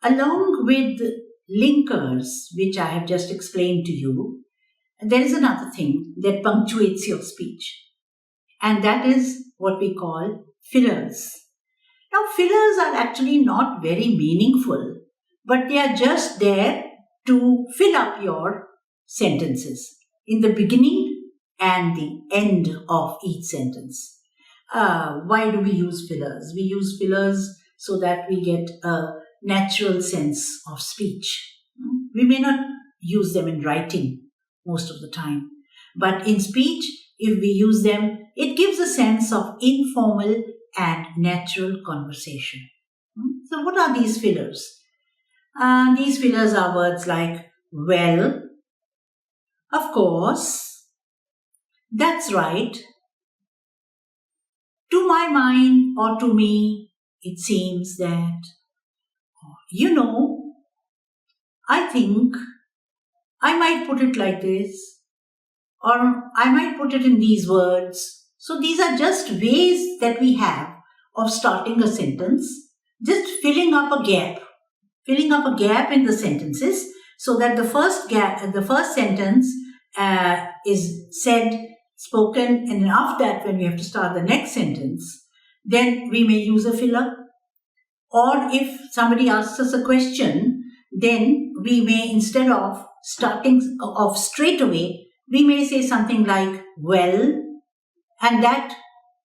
Along with linkers, which I have just explained to you, there is another thing that punctuates your speech, and that is what we call fillers. Now, fillers are actually not very meaningful, but they are just there to fill up your sentences in the beginning and the end of each sentence. Why do we use fillers? We use fillers so that we get a natural sense of speech. We may not use them in writing most of the time, but in speech, if we use them, it gives a sense of informal and natural conversation. So what are these fillers? These fillers are words like, well, of course, that's right, to my mind or to me, it seems that, I think I might put it like this, or I might put it in these words. So these are just ways that we have of starting a sentence, just filling up a gap in the sentences so that the first sentence is said, spoken, and after that when we have to start the next sentence, then we may use a filler. Or if somebody asks us a question, then we may, instead of starting off straight away, we may say something like, well, and that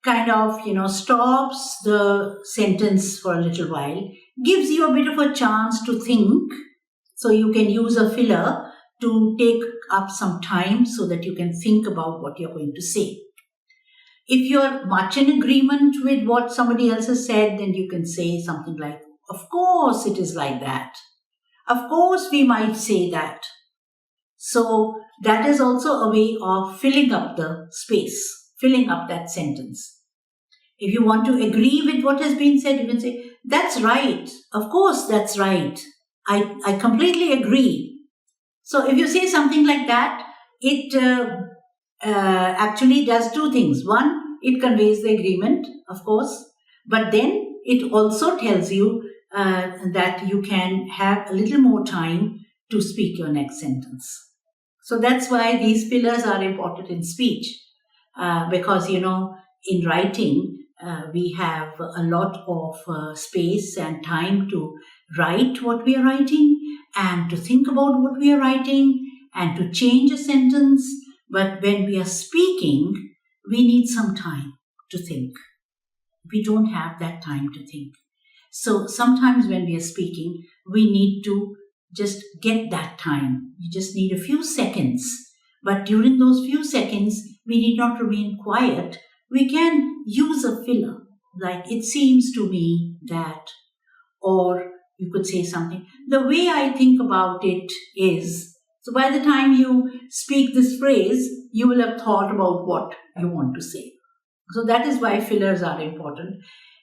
kind of, stops the sentence for a little while, gives you a bit of a chance to think. So you can use a filler to take up some time so that you can think about what you're going to say. If you're much in agreement with what somebody else has said, then you can say something like, of course it is like that. Of course we might say that. So that is also a way of filling up the space, filling up that sentence. If you want to agree with what has been said, you can say, that's right. Of course that's right. I completely agree. So if you say something like that, it actually does two things. One, it conveys the agreement, of course, but then it also tells you that you can have a little more time to speak your next sentence. So that's why these fillers are important in speech, because, in writing, we have a lot of space and time to write what we are writing and to think about what we are writing and to change a sentence. But when we are speaking, we need some time to think. We don't have that time to think. So sometimes when we are speaking, we need to just get that time. You just need a few seconds. But during those few seconds, we need not remain quiet. We can use a filler, like it seems to me that, or you could say something. The way I think about it is, so by the time you speak this phrase, you will have thought about what you want to say. So that is why fillers are important.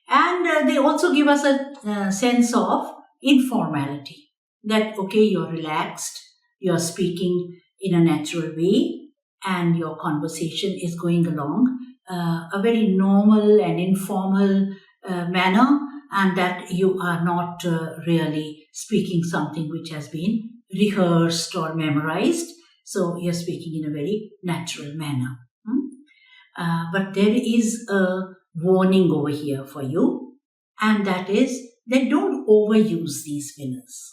And they also give us a sense of informality. That, okay, you're relaxed, you're speaking in a natural way, and your conversation is going along a very normal and informal manner, and that you are not really speaking something which has been rehearsed or memorized. So you're speaking in a very natural manner. But there is a warning over here for you, and that is that don't overuse these fillers.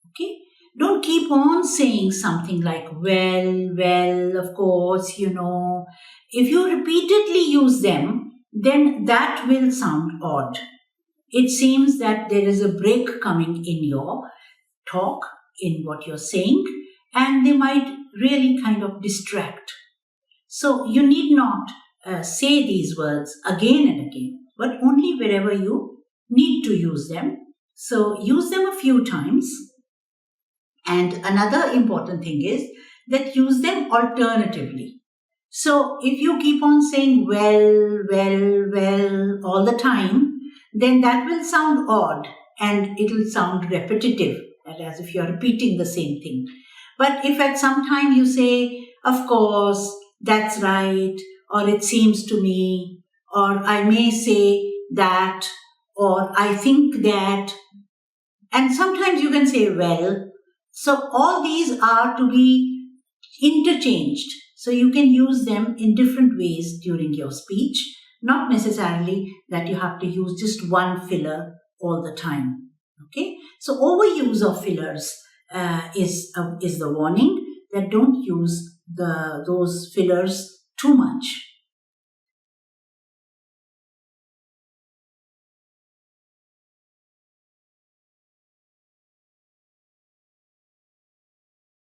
Okay? Don't keep on saying something like, well, of course, If you repeatedly use them, then that will sound odd. It seems that there is a break coming in your talk, in what you're saying, and they might really kind of distract. So you need not say these words again and again, but only wherever you need to use them. So use them a few times. And another important thing is that use them alternatively. So if you keep on saying well all the time, then that will sound odd and it will sound repetitive, as if you're repeating the same thing. But if at some time you say, of course, that's right, or it seems to me, or I may say that, or I think that, And sometimes you can say well. So all these are to be interchanged. So you can use them in different ways during your speech, not necessarily that you have to use just one filler all the time. Okay, so overuse of fillers is the warning, that don't use those fillers too much.